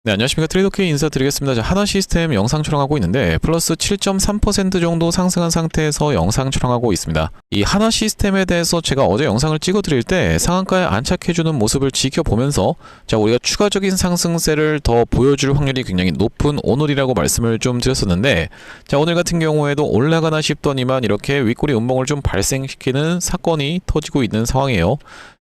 네, 안녕하십니까. 트레이더K 인사드리겠습니다. 자, 하나 시스템 영상 촬영하고 있는데 플러스 7.3% 정도 상승한 상태에서 영상 촬영하고 있습니다. 이 하나 시스템에 대해서 제가 어제 영상을 찍어 드릴 때 상한가에 안착해주는 모습을 지켜보면서 자, 우리가 추가적인 상승세를 더 보여줄 확률이 굉장히 높은 오늘이라고 말씀을 좀 드렸었는데, 자, 오늘 같은 경우에도 올라가나 싶더니만 이렇게 윗꼬리 음봉을 좀 발생시키는 사건이 터지고 있는 상황이에요.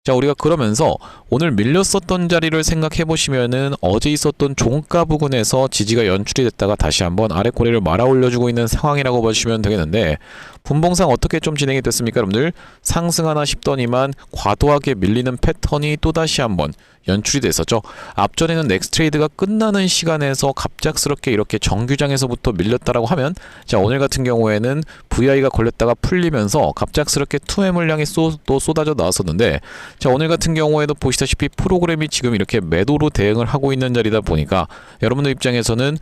자, 우리가 그러면서 오늘 밀렸었던 자리를 생각해 보시면은 어제 있었던 종가 부근에서 지지가 연출이 됐다가 다시 한번 아래 꼬리를 말아 올려주고 있는 상황이라고 보시면 되겠는데, 분봉상 어떻게 좀 진행이 됐습니까, 여러분들? 상승하나 싶더니만 과도하게 밀리는 패턴이 또다시 한번 연출이 됐었죠. 앞전에는 넥스트레이드가 끝나는 시간에서 갑작스럽게 이렇게 정규장에서부터 밀렸다라고 하면, 자, 오늘 같은 경우에는 VI가 걸렸다가 풀리면서 갑작스럽게 투매 물량이 또 쏟아져 나왔었는데, 자, 오늘 같은 경우에도 보시다시피 프로그램이 지금 이렇게 매도로 대응을 하고 있는 자리다 보니까 여러분들 입장에서는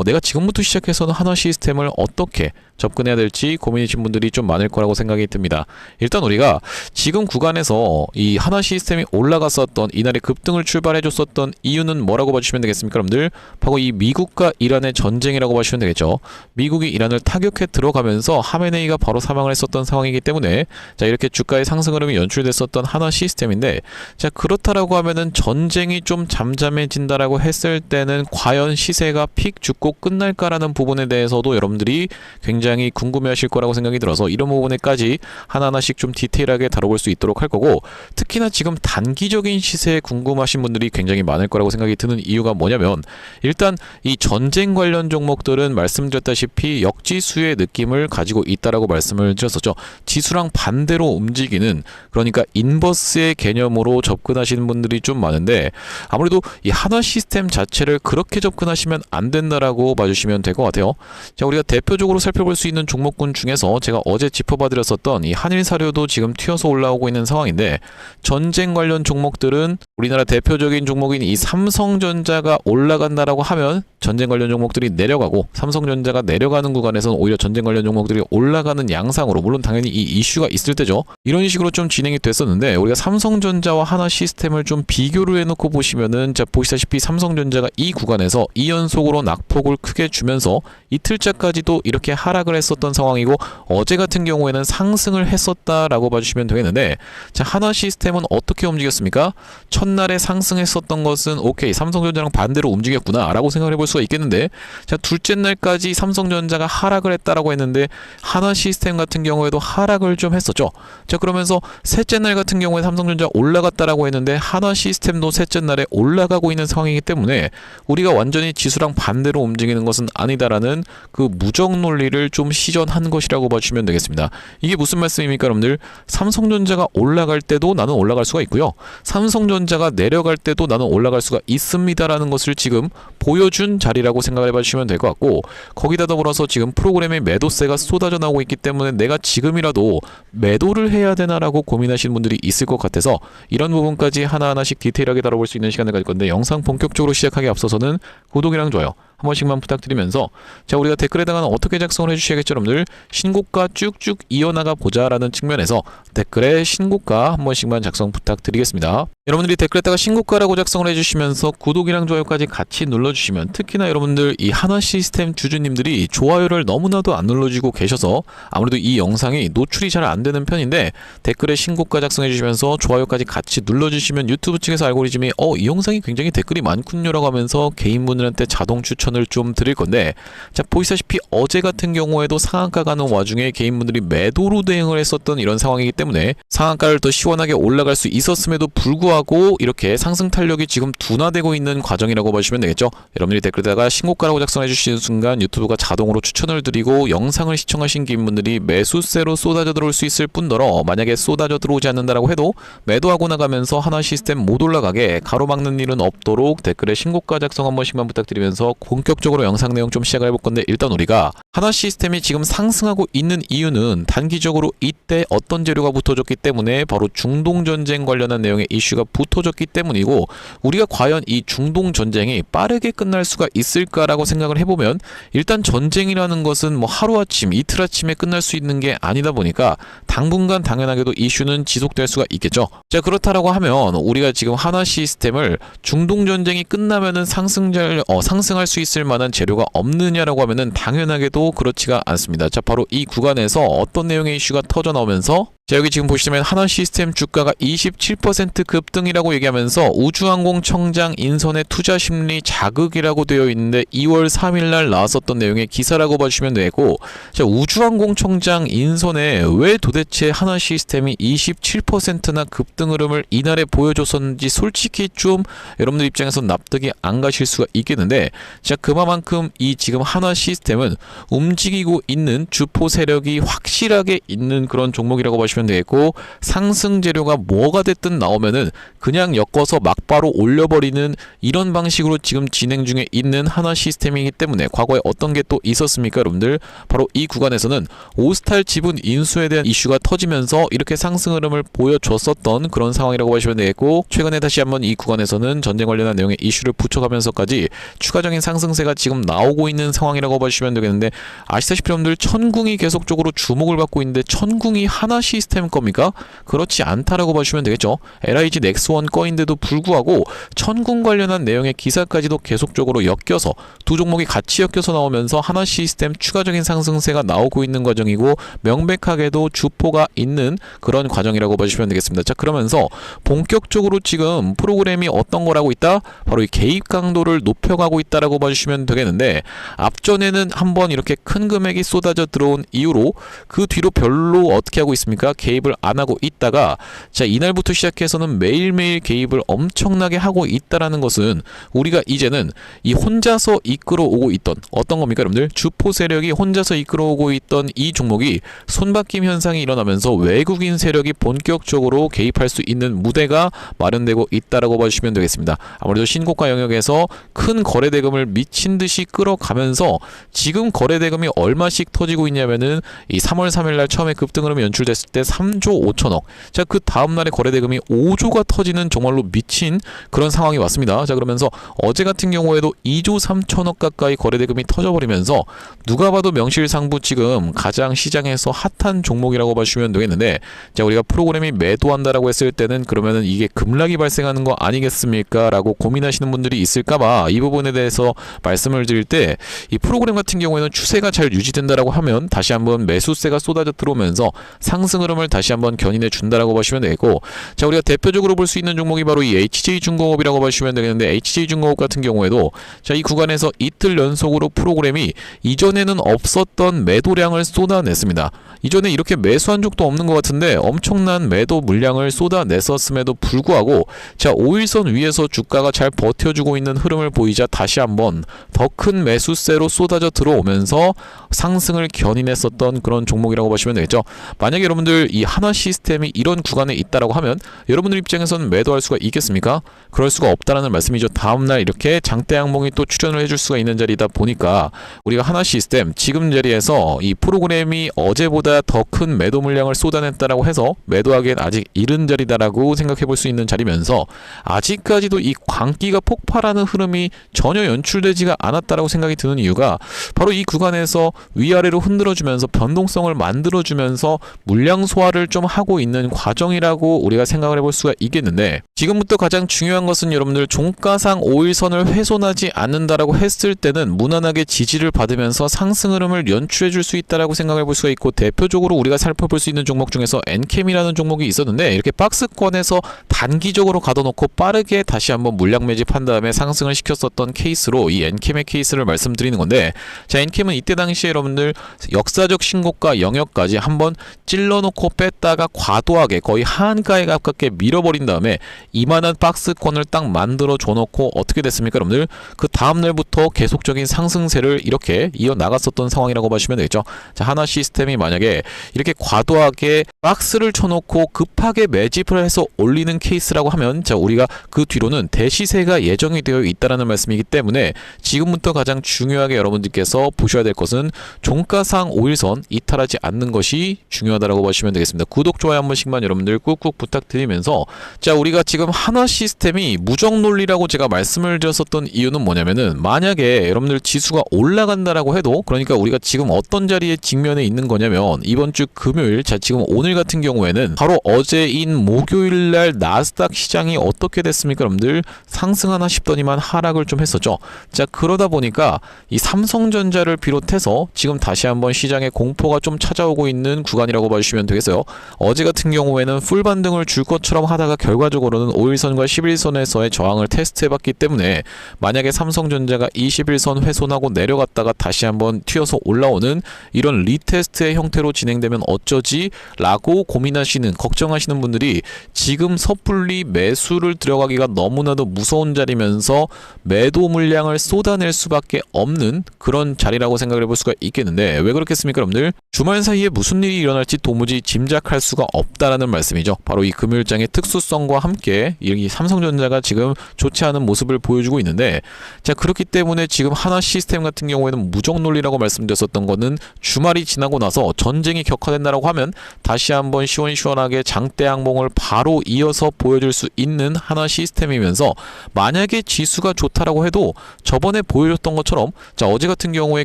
내가 지금부터 시작해서는 하나 시스템을 어떻게 접근해야 될지 고민이신 분들이 좀 많을 거라고 생각이 듭니다. 일단 우리가 지금 구간에서 이 하나 시스템이 올라갔었던 이날의 급등을 출발해 줬었던 이유는 뭐라고 봐주시면 되겠습니까, 여러분들? 바로 이 미국과 이란의 전쟁이라고 봐주시면 되겠죠. 미국이 이란을 타격해 들어가면서 하메네이가 바로 사망을 했었던 상황이기 때문에, 자, 이렇게 주가의 상승 흐름이 연출됐었던 하나 시스템인데, 자, 그렇다라고 하면은 전쟁이 좀 잠잠해진다라고 했을 때는 과연 시세가 픽 죽고 끝날까라는 부분에 대해서도 여러분들이 굉장히 궁금해하실 거라고 생각이 들어서 이런 부분에까지 하나하나씩 좀 디테일하게 다뤄볼 수 있도록 할 거고, 특히나 지금 단기적인 시세에 궁금하신 분들이 굉장히 많을 거라고 생각이 드는 이유가 뭐냐면, 일단 이 전쟁 관련 종목들은 말씀드렸다시피 역지수의 느낌을 가지고 있다라고 말씀을 드렸었죠. 지수랑 반대로 움직이는, 그러니까 인버스의 개념으로 접근하시는 분들이 좀 많은데, 아무래도 이 하나 시스템 자체를 그렇게 접근하시면 안 된다라고 봐주시면 될 것 같아요. 자, 우리가 대표적으로 살펴볼 수 있는 종목군 중에서 제가 어제 짚어봐드렸었던 이 한일사료도 지금 튀어서 올라오고 있는 상황인데, 전쟁 관련 종목들은 우리나라 대표적인 종목인 이 삼성전자가 올라간다라고 하면 전쟁 관련 종목들이 내려가고, 삼성전자가 내려가는 구간에서는 오히려 전쟁 관련 종목들이 올라가는 양상으로, 물론 당연히 이 이슈가 있을 때죠. 이런 식으로 좀 진행이 됐었는데, 우리가 삼성전자와 하나 시스템을 좀 비교를 해놓고 보시면은, 자, 보시다시피 삼성전자가 이 구간에서 2연속으로 낙폭을 크게 주면서 이틀째까지도 이렇게 하락을 했었던 상황이고, 어제 같은 경우에는 상승을 했었다라고 봐주시면 되겠는데, 자, 하나 시스템은 어떻게 움직였습니까? 첫날에 상승했었던 것은 오케이, 삼성전자랑 반대로 움직였구나 라고 생각을 해볼 수가 있겠는데, 자, 둘째 날까지 삼성전자가 하락을 했다라고 했는데 하나 시스템 같은 경우에도 하락을 좀 했었죠. 자, 그러면서 셋째 날 같은 경우에 삼성전자 올라갔다라고 했는데 하나 시스템도 셋째 날에 올라가고 있는 상황이기 때문에 우리가 완전히 지수랑 반대로 움직이는 것은 아니다라는 그 무적 논리를 좀 시전한 것이라고 봐주시면 되겠습니다. 이게 무슨 말씀입니까, 여러분들? 삼성전자가 올라갈 때도 나는 올라갈 수가 있고요, 삼성전자가 내려갈 때도 나는 올라갈 수가 있습니다라는 것을 지금 보여준 자리라고 생각을 해봐주시면 될 것 같고, 거기다 더불어서 지금 프로그램의 매도세가 쏟아져 나오고 있기 때문에 내가 지금이라도 매도를 해야 되나라고 고민하시는 분들이 있을 것 같아서 이런 부분까지 하나하나씩 디테일하게 다뤄볼 수 있는 시간을 가질 건데, 영상 본격적으로 시작하기 앞서서는 구독이랑 좋아요 한 번씩만 부탁드리면서, 자, 우리가 댓글에다가는 어떻게 작성을 해주셔야겠죠, 여러분들? 신고가 쭉쭉 이어나가 보자라는 측면에서 댓글에 신고가 한 번씩만 작성 부탁드리겠습니다. 여러분들이 댓글에다가 신고가라고 작성을 해주시면서 구독이랑 좋아요까지 같이 눌러주시면, 특히나 여러분들 이 하나 시스템 주주님들이 좋아요를 너무나도 안 눌러주고 계셔서 아무래도 이 영상이 노출이 잘 안 되는 편인데, 댓글에 신고가 작성해 주시면서 좋아요까지 같이 눌러주시면 유튜브 측에서 알고리즘이 이 영상이 굉장히 댓글이 많군요라고 하면서 개인분들한테 자동 추천을 좀 드릴 건데, 자, 보시다시피 어제 같은 경우에도 상한가 가는 와중에 개인분들이 매도로 대응을 했었던 이런 상황이기 때문에 상한가를 더 시원하게 올라갈 수 있었음에도 불구하고 이렇게 상승 탄력이 지금 둔화되고 있는 과정이라고 보시면 되겠죠. 여러분들이 댓글에다가 신고가라고 작성해 주시는 순간 유튜브가 자동으로 추천을 드리고, 영상을 시청하신 개인분들이 매수세로 쏟아져 들어올 수 있을 뿐더러 만약에 쏟아져 들어오지 않는다라고 해도 매도하고 나가면서 하나 시스템 못 올라가게 가로막는 일은 없도록 댓글에 신고가 작성 한 번씩만 부탁드리면서 본격적으로 영상 내용 좀 시작을 해볼 건데, 일단 우리가 하나 시스템이 지금 상승하고 있는 이유는 단기적으로 이때 어떤 재료가 붙어졌기 때문에 바로 중동 전쟁 관련한 내용의 이슈가 붙어졌기 때문이고, 우리가 과연 이 중동 전쟁이 빠르게 끝날 수가 있을까라고 생각을 해보면, 일단 전쟁이라는 것은 뭐 하루아침 이틀아침에 끝날 수 있는 게 아니다 보니까 당분간 당연하게도 이슈는 지속될 수가 있겠죠. 자, 그렇다라고 하면 우리가 지금 하나 시스템을 중동 전쟁이 끝나면은 상승할 수 있을 만한 재료가 없느냐라고 하면은 당연하게도 그렇지가 않습니다. 자, 바로 이 구간에서 어떤 내용의 이슈가 터져 나오면서, 자, 여기 지금 보시면 하나 시스템 주가가 27% 급등이라고 얘기하면서 우주항공청장 인선의 투자 심리 자극이라고 되어 있는데 2월 3일날 나왔었던 내용의 기사라고 봐주시면 되고, 자, 우주항공청장 인선에 왜 도대체 하나 시스템이 27%나 급등 흐름을 이날에 보여줬었는지 솔직히 좀 여러분들 입장에서 납득이 안 가실 수가 있겠는데, 자, 그만큼 이 지금 하나 시스템은 움직이고 있는 주포 세력이 확실하게 있는 그런 종목이라고 봐주시면 되겠고, 상승 재료가 뭐가 됐든 나오면은 그냥 엮어서 막바로 올려버리는 이런 방식으로 지금 진행 중에 있는 하나 시스템이기 때문에, 과거에 어떤 게 또 있었습니까 여러분들? 바로 이 구간에서는 오스탈 지분 인수에 대한 이슈가 터지면서 이렇게 상승 흐름을 보여줬었던 그런 상황이라고 보시면 되겠고, 최근에 다시 한번 이 구간에서는 전쟁 관련한 내용의 이슈를 붙여가면서까지 추가적인 상승세가 지금 나오고 있는 상황이라고 보시면 되겠는데, 아시다시피 여러분들 천궁이 계속적으로 주목을 받고 있는데, 천궁이 하나 시스템 겁니까? 그렇지 않다라고 보시면 되겠죠. LIG 넥스원 거인데도 불구하고 천궁 관련한 내용의 기사까지도 계속적으로 엮여서 두 종목이 같이 엮여서 나오면서 하나 시스템 추가적인 상승세가 나오고 있는 과정이고, 명백하게도 주포가 있는 그런 과정이라고 보시면 되겠습니다. 자, 그러면서 본격적으로 지금 프로그램이 어떤 거라고 있다? 바로 이 개입 강도를 높여가고 있다라고 봐주시면 되겠는데, 앞전에는 한번 이렇게 큰 금액이 쏟아져 들어온 이후로 그 뒤로 별로 어떻게 하고 있습니까? 개입을 안 하고 있다가, 자, 이날부터 시작해서는 매일매일 개입을 엄청나게 하고 있다라는 것은 우리가 이제는 이 혼자서 이끌어오고 있던 어떤 겁니까 여러분들? 주포 세력이 혼자서 이끌어오고 있던 이 종목이 손바뀜 현상이 일어나면서 외국인 세력이 본격적으로 개입할 수 있는 무대가 마련되고 있다라고 봐주시면 되겠습니다. 아무래도 신고가 영역에서 큰 거래 대금을 미친 듯이 끌어가면서 지금 거래 대금이 얼마씩 터지고 있냐면은 이 3월 3일날 처음에 급등 흐름이 연출됐을 때 3조 5천억. 자, 그 다음날에 거래 대금이 5조가 터지는 정말로 미친 그런 상황이 왔습니다. 자, 그러면서 어제 같은 경우에도 2조 3천억 가까이 거래 대금이 터져버리면서 누가 봐도 명실상부 지금 가장 시장에서 핫한 종목이라고 봐주시면 되겠는데, 자, 우리가 프로그램이 매도한다라고 했을 때는 그러면은 이게 급락이 발생하는 거 아니겠습니까? 라고 고민하시는 분들이 있을까봐 이 부분에 대해서 말씀을 드릴 때, 이 프로그램 같은 경우에는 추세가 잘 유지된다라고 하면 다시 한번 매수세가 쏟아져 들어오면서 상승 흐름을 다시 한번 견인해 준다라고 보시면 되고, 자, 우리가 대표적으로 볼 수 있는 종목이 바로 이 HJ중공업이라고 보시면 되겠는데, HJ중공업 같은 경우에도 자, 이 구간에서 이틀 연속으로 프로그램이 이전에는 없었던 매도량을 쏟아냈습니다. 이전에 이렇게 매수한 적도 없는 것 같은데 엄청난 매도 물량을 쏟아냈었음에도 불구하고, 자, 5일선 위에서 주가가 잘 버텨주고 있는 흐름을 보이자 다시 한번 더 큰 매수세로 쏟아져 들어오면서 상승을 견인했었던 그런 종목이라고 보시면 되겠죠. 만약에 여러분들 이 하나 시스템이 이런 구간에 있다라고 하면 여러분들 입장에서는 매도할 수가 있겠습니까? 그럴 수가 없다라는 말씀이죠. 다음날 이렇게 장대 항목이 또 출연을 해줄 수가 있는 자리다 보니까 우리가 하나 시스템 지금 자리에서 이 프로그램이 어제보다 더 큰 매도 물량을 쏟아냈다라고 해서 매도하기엔 아직 이른 자리다라고 생각해 볼 수 있는 자리면서, 아직까지도 이 광기가 폭발하는 흐름이 전혀 연출되지가 않았다라고 생각이 드는 이유가 바로 이 구간에서 위아래로 흔들어주면서 변동성을 만들어주면서 물량 소화를 좀 하고 있는 과정이라고 우리가 생각을 해볼 수가 있겠는데, 지금부터 가장 중요한 것은 여러분들 종가상 5일선을 훼손하지 않는다라고 했을 때는 무난하게 지지를 받으면서 상승 흐름을 연출해 줄 수 있다라고 생각해 볼 수가 있고, 대표적으로 우리가 살펴볼 수 있는 종목 중에서 엔캠이라는 종목이 있었는데, 이렇게 박스권에서 단기적으로 가둬놓고 빠르게 다시 한번 물량 매집한 다음에 상승을 시켰었던 케이스로 이 엔캠의 케이스를 말씀드리는 건데, 자, 엔캠은 이때 당시에 여러분들 역사적 신고가 영역까지 한번 찔러놓고 쳐놓고 뺐다가 과도하게 거의 하한가에 가깝게 밀어버린 다음에 이만한 박스권을 딱 만들어 줘놓고 어떻게 됐습니까 여러분들? 그 다음날부터 계속적인 상승세를 이렇게 이어나갔었던 상황이라고 보시면 되겠죠. 자, 하나 시스템이 만약에 이렇게 과도하게 박스를 쳐놓고 급하게 매집을 해서 올리는 케이스라고 하면 자, 우리가 그 뒤로는 대시세가 예정이 되어 있다라는 말씀이기 때문에 지금부터 가장 중요하게 여러분들께서 보셔야 될 것은 종가상 5일선 이탈하지 않는 것이 중요하다라고 보시면 되겠습니다. 구독, 좋아요 한 번씩만 여러분들 꾹꾹 부탁드리면서 자, 우리가 지금 하나 시스템이 무적 논리라고 제가 말씀을 드렸었던 이유는 뭐냐면은 만약에 여러분들 지수가 올라간다라고 해도 그러니까 우리가 지금 어떤 자리에 직면해 있는 거냐면 이번 주 금요일 자, 지금 오늘 같은 경우에는 바로 어제인 목요일날 나스닥 시장이 어떻게 됐습니까 여러분들? 상승하나 싶더니만 하락을 좀 했었죠. 자, 그러다 보니까 이 삼성전자를 비롯해서 지금 다시 한번 시장에 공포가 좀 찾아오고 있는 구간이라고 봐주시면 되겠어요. 어제 같은 경우에는 풀 반등을 줄 것처럼 하다가 결과적으로는 5일선과 11선에서의 저항을 테스트해봤기 때문에 만약에 삼성전자가 21선 훼손하고 내려갔다가 다시 한번 튀어서 올라오는 이런 리테스트의 형태로 진행되면 어쩌지? 라고 고민하시는 걱정하시는 분들이 지금 섣불리 매수를 들어가기가 너무나도 무서운 자리면서 매도 물량을 쏟아낼 수밖에 없는 그런 자리라고 생각을 해볼 수가 있겠는데 왜 그렇겠습니까 여러분들? 주말 사이에 무슨 일이 일어날지 도무지 짐작할 수가 없다라는 말씀이죠. 바로 이 금요일장의 특수성과 함께 이 삼성전자가 지금 좋지 않은 모습을 보여주고 있는데 자, 그렇기 때문에 지금 하나 시스템 같은 경우에는 무적 논리라고 말씀드렸었던 거는 주말이 지나고 나서 전쟁이 격화된다라고 하면 다시 한번 시원시원하게 장대 항봉을 바로 이어서 보여줄 수 있는 하나 시스템이면서 만약에 지수가 좋다라고 해도 저번에 보여줬던 것처럼 자, 어제 같은 경우에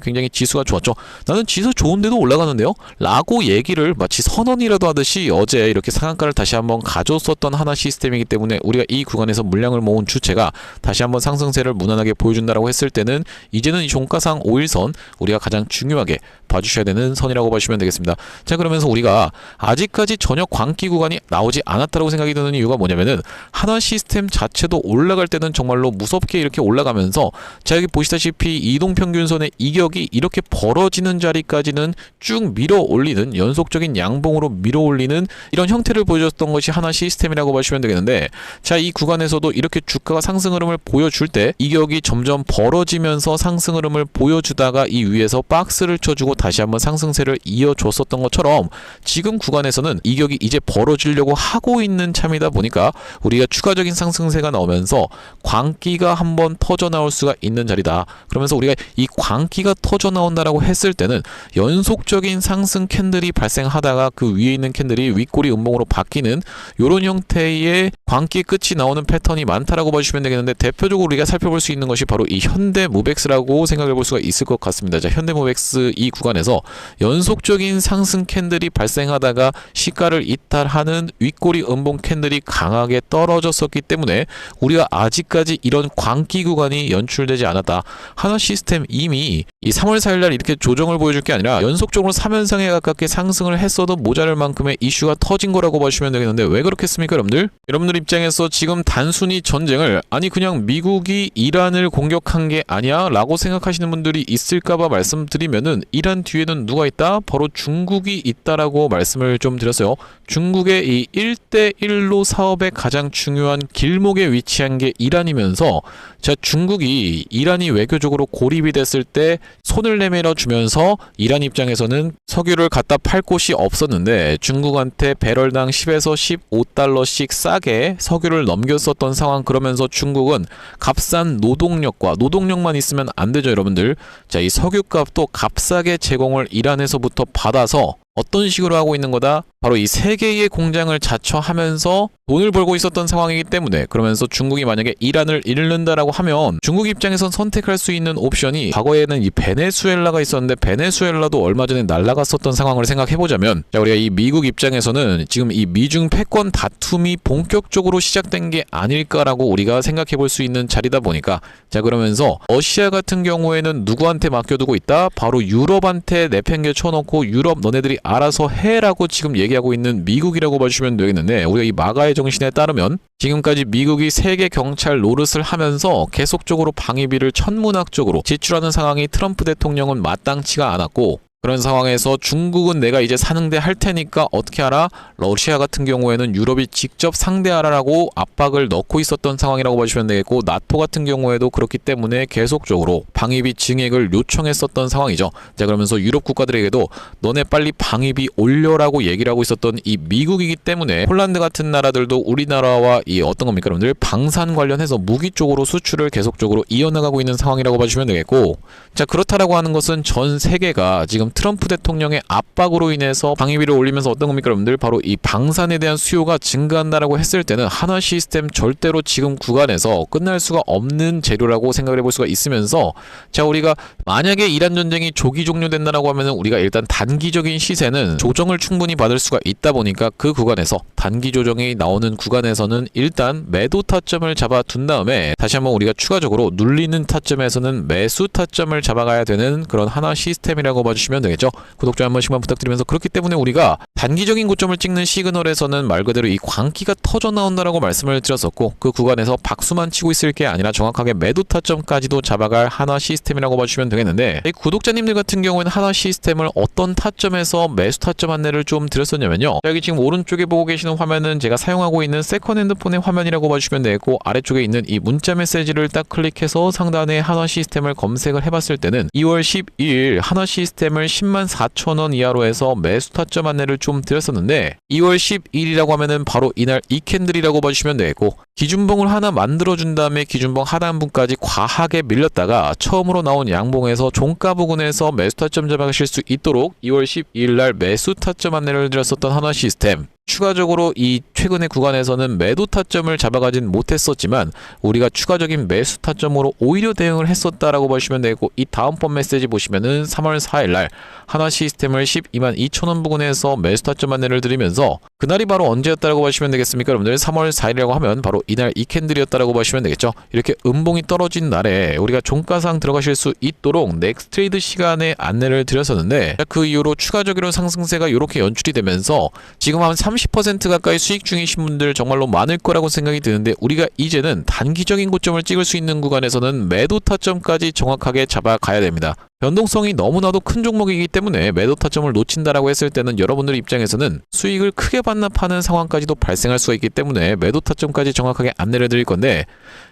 굉장히 지수가 좋았죠. 나는 지수 좋은데도 올라가는데요? 라고 얘기를 마치 선언이라도 하듯이 어제 이렇게 상한가를 다시 한번 가져왔었던 하나 시스템이기 때문에 우리가 이 구간에서 물량을 모은 주체가 다시 한번 상승세를 무난하게 보여준다라고 했을 때는 이제는 이 종가상 5일선 우리가 가장 중요하게 봐주셔야 되는 선이라고 보시면 되겠습니다. 자, 그러면서 우리가 아직까지 전혀 광기 구간이 나오지 않았다고 생각이 드는 이유가 뭐냐면은 하나 시스템 자체도 올라갈 때는 정말로 무섭게 이렇게 올라가면서 자, 여기 보시다시피 이동평균선의 이격이 이렇게 벌어지는 자리까지는 쭉 밀어 올리는 연속적인 양봉으로 밀어 올리는 이런 형태를 보여줬던 것이 하나 시스템이라고 보시면 되겠는데 자, 이 구간에서도 이렇게 주가가 상승 흐름을 보여줄 때 이격이 점점 벌어지면서 상승 흐름을 보여주다가 이 위에서 박스를 쳐주고 다시 한번 상승세를 이어줬었던 것처럼 지금 구간에서는 이격이 이제 벌어지려고 하고 있는 참이다 보니까 우리가 추가적인 상승세가 나오면서 광기가 한번 터져 나올 수가 있는 자리다. 그러면서 우리가 이 광기가 터져 나온다라고 했을 때는 연속적인 상승 캔들이 발생하다가 그 위에 있는 캔들이 윗꼬리 음봉으로 바뀌는 이런 형태의 광기 끝이 나오는 패턴이 많다라고 봐주시면 되겠는데 대표적으로 우리가 살펴볼 수 있는 것이 바로 이 현대모백스라고 생각해 볼 수가 있을 것 같습니다. 자, 현대모백스 이 구간에서 연속적인 상승 캔들이 발생하다가 시가를 이탈하는 윗꼬리 음봉 캔들이 강하게 떨어졌었기 때문에 우리가 아직까지 이런 광기 구간이 연출되지 않았다. 하나 시스템 이미 이 3월 4일날 이렇게 조정을 보여줄 게 아니라 연속적으로 3연상에 가깝게 상승을 했어도 모자랄 만큼의 이슈가 터진 거라고 보시면 되겠는데 왜 그렇겠습니까 여러분들? 여러분들 입장에서 지금 단순히 전쟁을 아니 그냥 미국이 이란을 공격한 게 아니야 라고 생각하시는 분들이 있을까봐 말씀드리면은 이란 뒤에는 누가 있다? 바로 중국이 있다라고 말씀을 좀 드렸어요. 중국의 이 1대1로 사업의 가장 중요한 길목에 위치한 게 이란이면서 자, 중국이 이란이 외교적으로 고립이 됐을 때 손을 내밀어 주면서 이란 입장에서는 석유를 갖다 팔 곳이 없었는데 중국한테 배럴당 10에서 15달러씩 싸게 석유를 넘겼었던 상황. 그러면서 중국은 값싼 노동력만 있으면 안 되죠 여러분들. 자, 이 석유값도 값싸게 제공을 이란에서부터 받아서 어떤 식으로 하고 있는 거다? 바로 이 세 개의 공장을 자처하면서 돈을 벌고 있었던 상황이기 때문에 그러면서 중국이 만약에 이란을 잃는다라고 하면 중국 입장에선 선택할 수 있는 옵션이 과거에는 이 베네수엘라가 있었는데 베네수엘라도 얼마 전에 날아갔었던 상황을 생각해보자면 자, 우리가 이 미국 입장에서는 지금 이 미중 패권 다툼이 본격적으로 시작된 게 아닐까라고 우리가 생각해볼 수 있는 자리다 보니까 자, 그러면서 러시아 같은 경우에는 누구한테 맡겨두고 있다? 바로 유럽한테 내팽개 쳐놓고 유럽 너네들이 알아서 해라고 지금 얘기하고 있는 미국이라고 봐주시면 되겠는데 우리가 이 마가의 정신에 따르면 지금까지 미국이 세계 경찰 노릇을 하면서 계속적으로 방위비를 천문학적으로 지출하는 상황이 트럼프 대통령은 마땅치가 않았고 그런 상황에서 중국은 내가 이제 상대 할 테니까 어떻게 하라? 러시아 같은 경우에는 유럽이 직접 상대하라라고 압박을 넣고 있었던 상황이라고 보시면 되겠고, 나토 같은 경우에도 그렇기 때문에 계속적으로 방위비 증액을 요청했었던 상황이죠. 자, 그러면서 유럽 국가들에게도 너네 빨리 방위비 올려라고 얘기를 하고 있었던 이 미국이기 때문에 폴란드 같은 나라들도 우리나라와 이 어떤 겁니까 여러분들? 방산 관련해서 무기 쪽으로 수출을 계속적으로 이어나가고 있는 상황이라고 봐주시면 되겠고, 자, 그렇다라고 하는 것은 전 세계가 지금 트럼프 대통령의 압박으로 인해서 방위비를 올리면서 어떤 겁니까 여러분들? 바로 이 방산에 대한 수요가 증가한다라고 했을 때는 한화 시스템 절대로 지금 구간에서 끝날 수가 없는 재료라고 생각을 해볼 수가 있으면서, 자, 우리가 만약에 이란 전쟁이 조기 종료된다라고 하면은 우리가 일단 단기적인 시세는 조정을 충분히 받을 수가 있다 보니까 그 구간에서 단기 조정이 나오는 구간에서는 일단 매도 타점을 잡아둔 다음에 다시 한번 우리가 추가적으로 눌리는 타점에서는 매수 타점을 잡아가야 되는 그런 한화 시스템이라고 봐주시면 되겠죠. 구독자 한 번씩만 부탁드리면서, 그렇기 때문에 우리가 단기적인 고점을 찍는 시그널에서는 말 그대로 이 광기가 터져 나온다라고 말씀을 드렸었고, 그 구간에서 박수만 치고 있을 게 아니라 정확하게 매도 타점까지도 잡아갈 한화 시스템이라고 봐주시면 되겠는데, 이 구독자님들 같은 경우에는 한화 시스템을 어떤 타점에서 매수 타점 안내를 좀 드렸었냐면요, 여기 지금 오른쪽에 보고 계시는 화면은 제가 사용하고 있는 세컨 핸드폰의 화면이라고 봐주시면 되겠고, 아래쪽에 있는 이 문자 메시지를 딱 클릭해서 상단에 한화 시스템을 검색을 해봤을 때는 2월 12일 한화 시스템을 104,000원 이하로 해서 매수 타점 안내를 좀 드렸었는데, 2월 12일이라고 하면은 바로 이날 이 캔들이라고 봐주시면 되겠고, 기준봉을 하나 만들어준 다음에 기준봉 하단부까지 과하게 밀렸다가 처음으로 나온 양봉에서 종가 부근에서 매수 타점 잡아가실 수 있도록 2월 12일 날 매수 타점 안내를 드렸었던 한화 시스템, 추가적으로 이 최근의 구간에서는 매도 타점을 잡아가진 못했었지만 우리가 추가적인 매수 타점으로 오히려 대응을 했었다라고 보시면 되고, 이 다음번 메시지 보시면은 3월 4일날 한화 시스템을 122,000원 부근에서 매수 타점 안내를 드리면서, 그날이 바로 언제였다라고 보시면 되겠습니까 여러분들? 3월 4일이라고 하면 바로 이날 이 캔들이었다라고 보시면 되겠죠. 이렇게 음봉이 떨어진 날에 우리가 종가상 들어가실 수 있도록 넥스트레이드 시간에 안내를 드렸었는데, 그 이후로 추가적으로 상승세가 이렇게 연출이 되면서 지금 한 30% 가까이 수익 중이신 분들 정말로 많을 거라고 생각이 드는데, 우리가 이제는 단기적인 고점을 찍을 수 있는 구간에서는 매도 타점까지 정확하게 잡아가야 됩니다. 변동성이 너무나도 큰 종목이기 때문에 매도 타점을 놓친다라고 했을 때는 여러분들 입장에서는 수익을 크게 반납하는 상황까지도 발생할 수가 있기 때문에 매도 타점까지 정확하게 안내를 드릴 건데,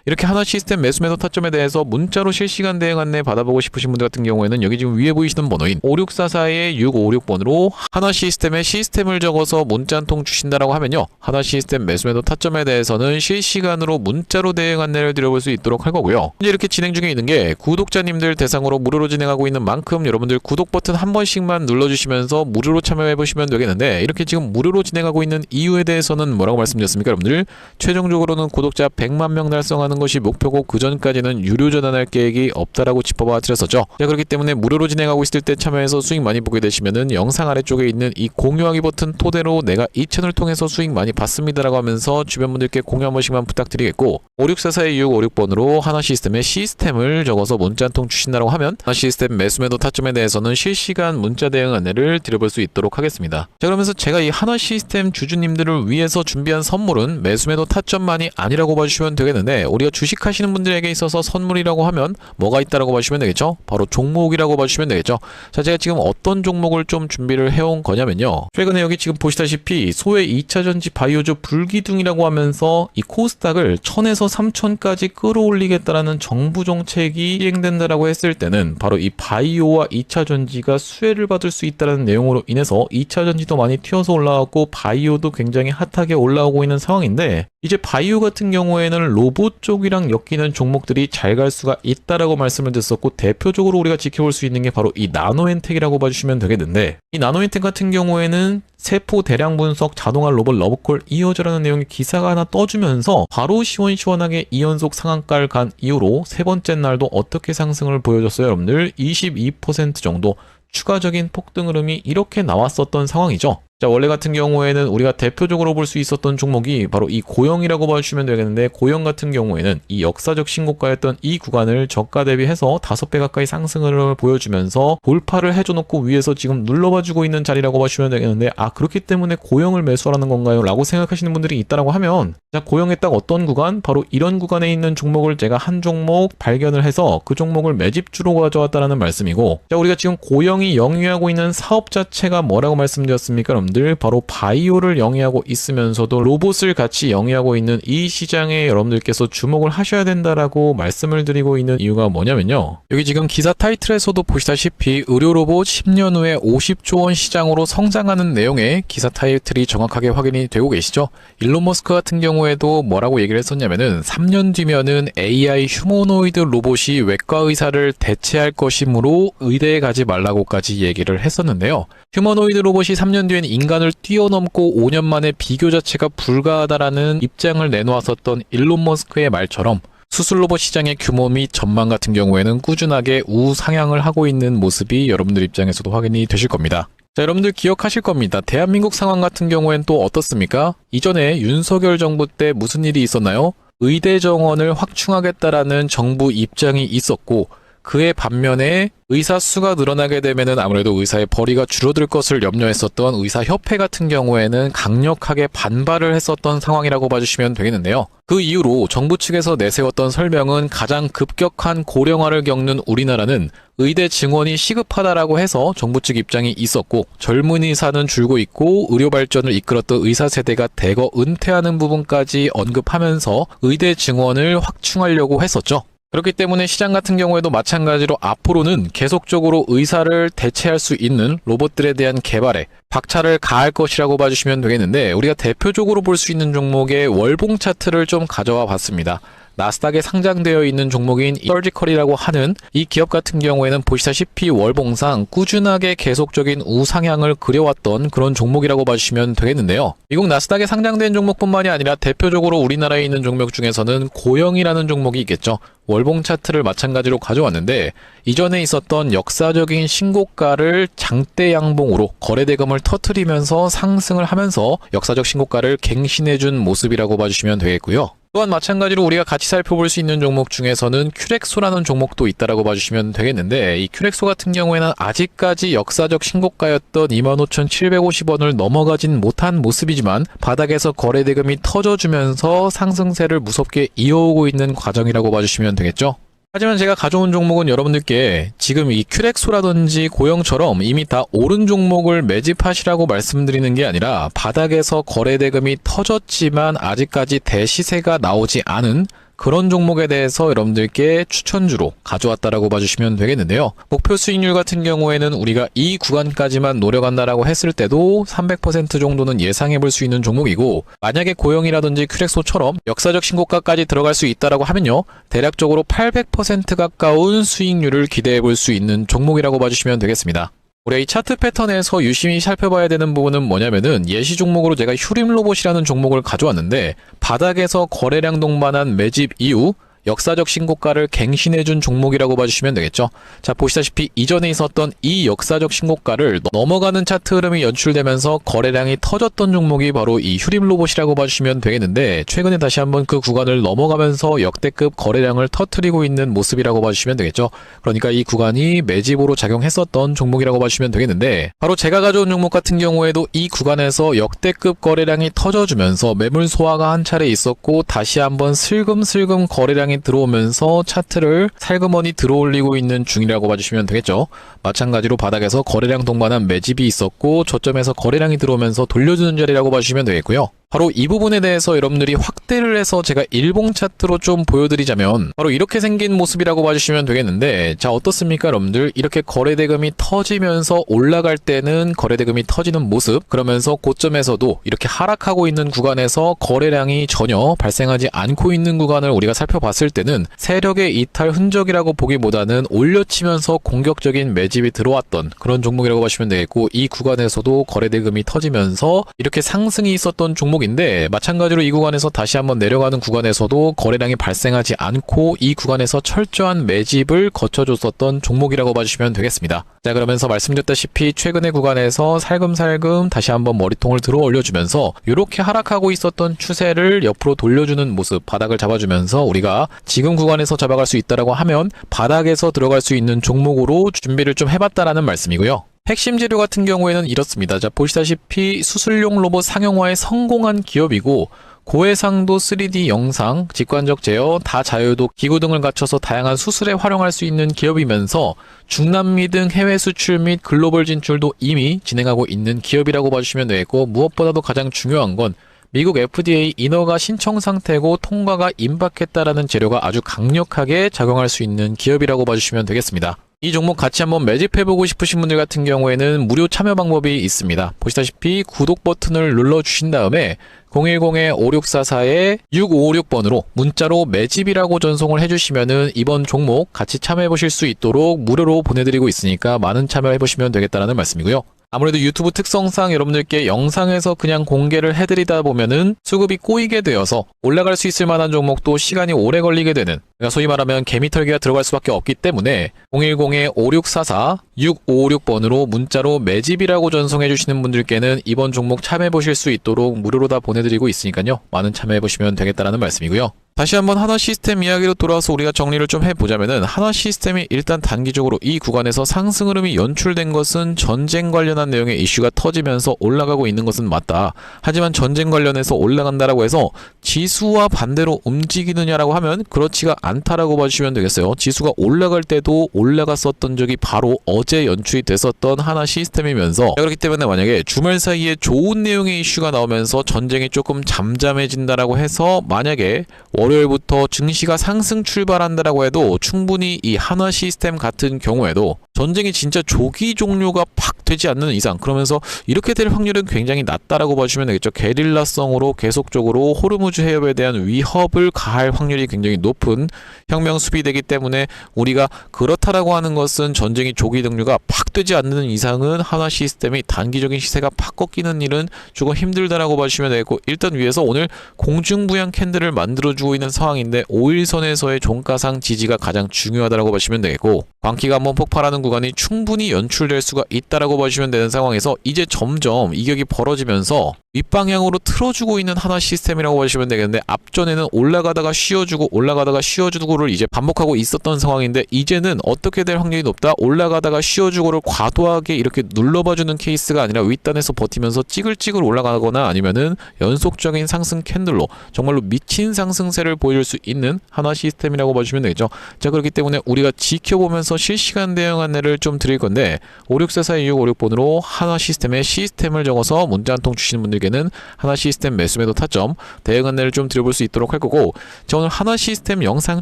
이렇게 한화 시스템 매수 매도 타점에 대해서 문자로 실시간 대응 안내 받아보고 싶으신 분들 같은 경우에는 여기 지금 위에 보이시는 번호인 5644-656번으로 한화 시스템에 시스템을 적어서 문자 한 통 주신다라고 하면요, 한화 시스템 매수 매도 타점에 대해서는 실시간으로 문자로 대응 안내를 드려볼 수 있도록 할 거고요. 이제 이렇게 진행 중에 있는 게 구독자님들 대상으로 무료로 진행하고 있는 만큼 여러분들 구독 버튼 한 번씩만 눌러주시면서 무료로 참여해보시면 되겠는데, 이렇게 지금 무료로 진행하고 있는 이유에 대해서는 뭐라고 말씀드렸습니까 여러분들? 최종적으로는 구독자 100만 명 달성하는 것이 목표고, 그 전까지는 유료 전환할 계획이 없다라고 짚어봐 드렸었죠. 자, 그렇기 때문에 무료로 진행하고 있을 때 참여해서 수익 많이 보게 되시면은 영상 아래쪽에 있는 이 공유하기 버튼 토대로 내가 이 채널 통해서 수익 많이 받습니다라고 하면서 주변 분들께 공유 한 번씩만 부탁드리겠고, 5644-656번으로 한화 시스템에 시스템을 적어서 문자 한 통 주신다라고 하면 한화 시스템 매수 매도 타점에 대해서는 실시간 문자 대응 안내를 드려볼 수 있도록 하겠습니다. 자, 그러면서 제가 이 한화 시스템 주주님들을 위해서 준비한 선물은 매수 매도 타점만이 아니라고 봐주시면 되겠는데, 우리가 주식하시는 분들에게 있어서 선물이라고 하면 뭐가 있다라고 봐주시면 되겠죠? 바로 종목이라고 봐주시면 되겠죠. 자, 제가 지금 어떤 종목을 좀 준비를 해온 거냐면요, 최근에 여기 지금 보시다시피 소외 2차전지 바이오주 불기둥이라고 하면서 이 코스닥을 1000에서 3000까지 끌어올리겠다라는 정부 정책이 시행된다라고 했을 때는 바로 이 바이오와 2차전지가 수혜를 받을 수 있다는 내용으로 인해서 2차전지도 많이 튀어서 올라왔고 바이오도 굉장히 핫하게 올라오고 있는 상황인데, 이제 바이오 같은 경우에는 로봇 쪽이랑 엮이는 종목들이 잘 갈 수가 있다라고 말씀을 드렸었고, 대표적으로 우리가 지켜볼 수 있는 게 바로 이 나노엔텍이라고 봐주시면 되겠는데, 이 나노엔텍 같은 경우에는 세포 대량 분석 자동화 로봇 러브콜 이어져라는 내용의 기사가 하나 떠주면서 바로 시원시원하게 2연속 상한가를 간 이후로 세 번째 날도 어떻게 상승을 보여줬어요 여러분들? 22% 정도 추가적인 폭등 흐름이 이렇게 나왔었던 상황이죠. 자, 원래 같은 경우에는 우리가 대표적으로 볼 수 있었던 종목이 바로 이 고영이라고 봐주시면 되겠는데, 고영 같은 경우에는 이 역사적 신고가였던 이 구간을 저가 대비해서 5배 가까이 상승을 보여주면서 돌파를 해줘놓고 위에서 지금 눌러봐주고 있는 자리라고 봐주시면 되겠는데, 아, 그렇기 때문에 고영을 매수하라는 건가요? 라고 생각하시는 분들이 있다라고 하면, 자, 고영에 딱 어떤 구간? 바로 이런 구간에 있는 종목을 제가 한 종목 발견을 해서 그 종목을 매집주로 가져왔다라는 말씀이고, 자, 우리가 지금 고영이 영위하고 있는 사업 자체가 뭐라고 말씀드렸습니까? 여러분들, 바로 바이오를 영위하고 있으면서도 로봇을 같이 영위하고 있는 이 시장에 여러분들께서 주목을 하셔야 된다라고 말씀을 드리고 있는 이유가 뭐냐면요, 여기 지금 기사 타이틀에서도 보시다시피 의료 로봇 10년 후에 50조 원 시장으로 성장하는 내용의 기사 타이틀이 정확하게 확인이 되고 계시죠. 일론 머스크 같은 경우에도 뭐라고 얘기를 했었냐면은 3년 뒤면은 AI 휴머노이드 로봇이 외과 의사를 대체할 것이므로 의대에 가지 말라고까지 얘기를 했었는데요. 휴머노이드 로봇이 3년 뒤엔 인간을 뛰어넘고 5년 만에 비교 자체가 불가하다라는 입장을 내놓았었던 일론 머스크의 말처럼 수술 로봇 시장의 규모 및 전망 같은 경우에는 꾸준하게 우상향을 하고 있는 모습이 여러분들 입장에서도 확인이 되실 겁니다. 자, 여러분들 기억하실 겁니다. 대한민국 상황 같은 경우엔 또 어떻습니까? 이전에 윤석열 정부 때 무슨 일이 있었나요? 의대 정원을 확충하겠다라는 정부 입장이 있었고, 그의 반면에 의사 수가 늘어나게 되면은 아무래도 의사의 벌이가 줄어들 것을 염려했었던 의사협회 같은 경우에는 강력하게 반발을 했었던 상황이라고 봐주시면 되겠는데요. 그 이후로 정부 측에서 내세웠던 설명은 가장 급격한 고령화를 겪는 우리나라는 의대 증원이 시급하다라고 해서 정부 측 입장이 있었고, 젊은 의사는 줄고 있고 의료 발전을 이끌었던 의사 세대가 대거 은퇴하는 부분까지 언급하면서 의대 증원을 확충하려고 했었죠. 그렇기 때문에 시장 같은 경우에도 마찬가지로 앞으로는 계속적으로 의사를 대체할 수 있는 로봇들에 대한 개발에 박차를 가할 것이라고 봐주시면 되겠는데, 우리가 대표적으로 볼 수 있는 종목의 월봉 차트를 좀 가져와 봤습니다. 나스닥에 상장되어 있는 종목인 서지컬이라고 하는 이 기업 같은 경우에는 보시다시피 월봉상 꾸준하게 계속적인 우상향을 그려왔던 그런 종목이라고 봐주시면 되겠는데요. 미국 나스닥에 상장된 종목뿐만이 아니라 대표적으로 우리나라에 있는 종목 중에서는 고영이라는 종목이 있겠죠. 월봉 차트를 마찬가지로 가져왔는데, 이전에 있었던 역사적인 신고가를 장대 양봉으로 거래대금을 터뜨리면서 상승을 하면서 역사적 신고가를 갱신해준 모습이라고 봐주시면 되겠고요. 또한 마찬가지로 우리가 같이 살펴볼 수 있는 종목 중에서는 큐렉소라는 종목도 있다라고 봐주시면 되겠는데, 이 큐렉소 같은 경우에는 아직까지 역사적 신고가였던 25,750원을 넘어가진 못한 모습이지만 바닥에서 거래대금이 터져주면서 상승세를 무섭게 이어오고 있는 과정이라고 봐주시면 되겠죠. 하지만 제가 가져온 종목은 여러분들께 지금 이 큐렉소라든지 고영처럼 이미 다 오른 종목을 매집하시라고 말씀드리는 게 아니라, 바닥에서 거래대금이 터졌지만 아직까지 대시세가 나오지 않은 그런 종목에 대해서 여러분들께 추천주로 가져왔다라고 봐주시면 되겠는데요. 목표 수익률 같은 경우에는 우리가 이 구간까지만 노려간다라고 했을 때도 300% 정도는 예상해 볼 수 있는 종목이고, 만약에 고영이라든지 큐렉소처럼 역사적 신고가까지 들어갈 수 있다라고 하면요, 대략적으로 800% 가까운 수익률을 기대해 볼 수 있는 종목이라고 봐주시면 되겠습니다. 우리가 이 차트 패턴에서 유심히 살펴봐야 되는 부분은 뭐냐면은, 예시 종목으로 제가 휴림 로봇이라는 종목을 가져왔는데, 바닥에서 거래량 동반한 매집 이후 역사적 신고가를 갱신해준 종목이라고 봐주시면 되겠죠. 자, 보시다시피 이전에 있었던 이 역사적 신고가를 넘어가는 차트 흐름이 연출되면서 거래량이 터졌던 종목이 바로 이 휴림 로봇이라고 봐주시면 되겠는데, 최근에 다시 한번 그 구간을 넘어가면서 역대급 거래량을 터뜨리고 있는 모습이라고 봐주시면 되겠죠. 그러니까 이 구간이 매집으로 작용했었던 종목이라고 봐주시면 되겠는데, 바로 제가 가져온 종목 같은 경우에도 이 구간에서 역대급 거래량이 터져주면서 매물 소화가 한 차례 있었고, 다시 한번 슬금슬금 거래량이 들어오면서 차트를 살그머니 들어올리고 있는 중이라고 봐주시면 되겠죠. 마찬가지로 바닥에서 거래량 동반한 매집이 있었고, 저점에서 거래량이 들어오면서 돌려주는 자리라고 봐주시면 되겠고요. 바로 이 부분에 대해서 여러분들이 확대를 해서 제가 일봉 차트로 좀 보여드리자면, 바로 이렇게 생긴 모습이라고 봐주시면 되겠는데, 자, 어떻습니까 여러분들? 이렇게 거래대금이 터지면서 올라갈 때는 거래대금이 터지는 모습, 그러면서 고점에서도 이렇게 하락하고 있는 구간에서 거래량이 전혀 발생하지 않고 있는 구간을 우리가 살펴봤을 때는 세력의 이탈 흔적이라고 보기보다는 올려치면서 공격적인 매집이 들어왔던 그런 종목이라고 보시면 되겠고, 이 구간에서도 거래대금이 터지면서 이렇게 상승이 있었던 종목 종목인데 마찬가지로 이 구간에서 다시 한번 내려가는 구간에서도 거래량이 발생하지 않고 이 구간에서 철저한 매집을 거쳐줬었던 종목이라고 봐주시면 되겠습니다. 자, 그러면서 말씀드렸다시피 최근의 구간에서 살금살금 다시 한번 머리통을 들어 올려주면서 이렇게 하락하고 있었던 추세를 옆으로 돌려주는 모습, 바닥을 잡아주면서 우리가 지금 구간에서 잡아갈 수 있다라고 하면 바닥에서 들어갈 수 있는 종목으로 준비를 좀 해봤다라는 말씀이고요. 핵심 재료 같은 경우에는 이렇습니다. 자, 보시다시피 수술용 로봇 상용화에 성공한 기업이고 고해상도 3D 영상, 직관적 제어, 다자유도 기구 등을 갖춰서 다양한 수술에 활용할 수 있는 기업이면서 중남미 등 해외 수출 및 글로벌 진출도 이미 진행하고 있는 기업이라고 봐주시면 되겠고, 무엇보다도 가장 중요한 건 미국 FDA 인허가 신청 상태고 통과가 임박했다라는 재료가 아주 강력하게 작용할 수 있는 기업이라고 봐주시면 되겠습니다. 이 종목 같이 한번 매집해보고 싶으신 분들 같은 경우에는 무료 참여 방법이 있습니다. 보시다시피 구독 버튼을 눌러주신 다음에 010-5644-6556번으로 문자로 매집이라고 전송을 해주시면은 이번 종목 같이 참여해보실 수 있도록 무료로 보내드리고 있으니까 많은 참여해보시면 되겠다는 말씀이고요. 아무래도 유튜브 특성상 여러분들께 영상에서 그냥 공개를 해드리다 보면은 수급이 꼬이게 되어서 올라갈 수 있을 만한 종목도 시간이 오래 걸리게 되는, 그러니까 소위 말하면 개미털기가 들어갈 수밖에 없기 때문에 010-5644-6556번으로 문자로 매집이라고 전송해 주시는 분들께는 이번 종목 참여해보실 수 있도록 무료로 다 보내드리고 있으니까요. 많은 참여해보시면 되겠다는 말씀이고요. 다시 한번 하나시스템 이야기로 돌아와서 우리가 정리를 좀 해보자면은, 하나시스템이 일단 단기적으로 이 구간에서 상승 흐름이 연출된 것은 전쟁 관련한 내용의 이슈가 터지면서 올라가고 있는 것은 맞다. 하지만 전쟁 관련해서 올라간다라고 해서 지수와 반대로 움직이느냐라고 하면 그렇지가 않다라고 봐주시면 되겠어요. 지수가 올라갈 때도 올라갔었던 적이 바로 어제 연출이 됐었던 하나시스템이면서, 그렇기 때문에 만약에 주말 사이에 좋은 내용의 이슈가 나오면서 전쟁이 조금 잠잠해진다라고 해서 만약에 월요일부터 증시가 상승 출발한다라고 해도 충분히 이 하나시스템 같은 경우에도 전쟁이 진짜 조기 종료가 팍 되지 않는 이상, 그러면서 이렇게 될 확률은 굉장히 낮다라고 봐주시면 되겠죠. 게릴라성으로 계속적으로 호르무즈 해협에 대한 위협을 가할 확률이 굉장히 높은 혁명 수비되기 때문에 우리가 그렇다라고 하는 것은 전쟁이 조기 종료가 팍 되지 않는 이상은 하나시스템이 단기적인 시세가 팍 꺾이는 일은 조금 힘들다라고 봐주시면 되겠고, 일단 위에서 오늘 공중부양 캔들을 만들어주고 있는 상황인데 5일선에서의 종가상 지지가 가장 중요하다라고 보시면 되겠고, 광기가 한번 폭발하는 구간이 충분히 연출될 수가 있다라고 보시면 되는 상황에서 이제 점점 이격이 벌어지면서 윗방향으로 틀어주고 있는 하나 시스템이라고 보시면 되겠는데, 앞전에는 올라가다가 쉬어주고 올라가다가 쉬어주고를 이제 반복하고 있었던 상황인데 이제는 어떻게 될 확률이 높다? 올라가다가 쉬어주고를 과도하게 이렇게 눌러봐주는 케이스가 아니라 윗단에서 버티면서 찌글찌글 올라가거나 아니면은 연속적인 상승 캔들로 정말로 미친 상승세를 보여줄 수 있는 하나 시스템이라고 봐주시면 되겠죠. 자, 그렇기 때문에 우리가 지켜보면서 실시간 대응 안내를 좀 드릴 건데, 5644-2656번으로 하나 시스템의 시스템을 적어서 문자 한 통 주시는 분들께는 하나 시스템 매수매도 타점 대응 안내를 좀 드려볼 수 있도록 할 거고, 저 오늘 하나 시스템 영상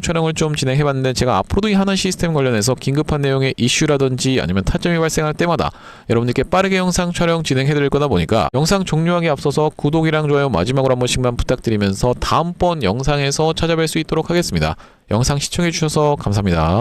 촬영을 좀 진행해봤는데, 제가 앞으로도 이 하나 시스템 관련해서 긴급한 내용의 이슈라든지 아니면 타점이 발생할 때마다 여러분들께 빠르게 영상 촬영 진행해드릴 거다 보니까 영상 종료하기 앞서서 구독이랑 좋아요 마지막으로 한 번씩만 부탁드리면서 다음번 영상에서 찾아뵐 수 있도록 하겠습니다. 영상 시청해주셔서 감사합니다.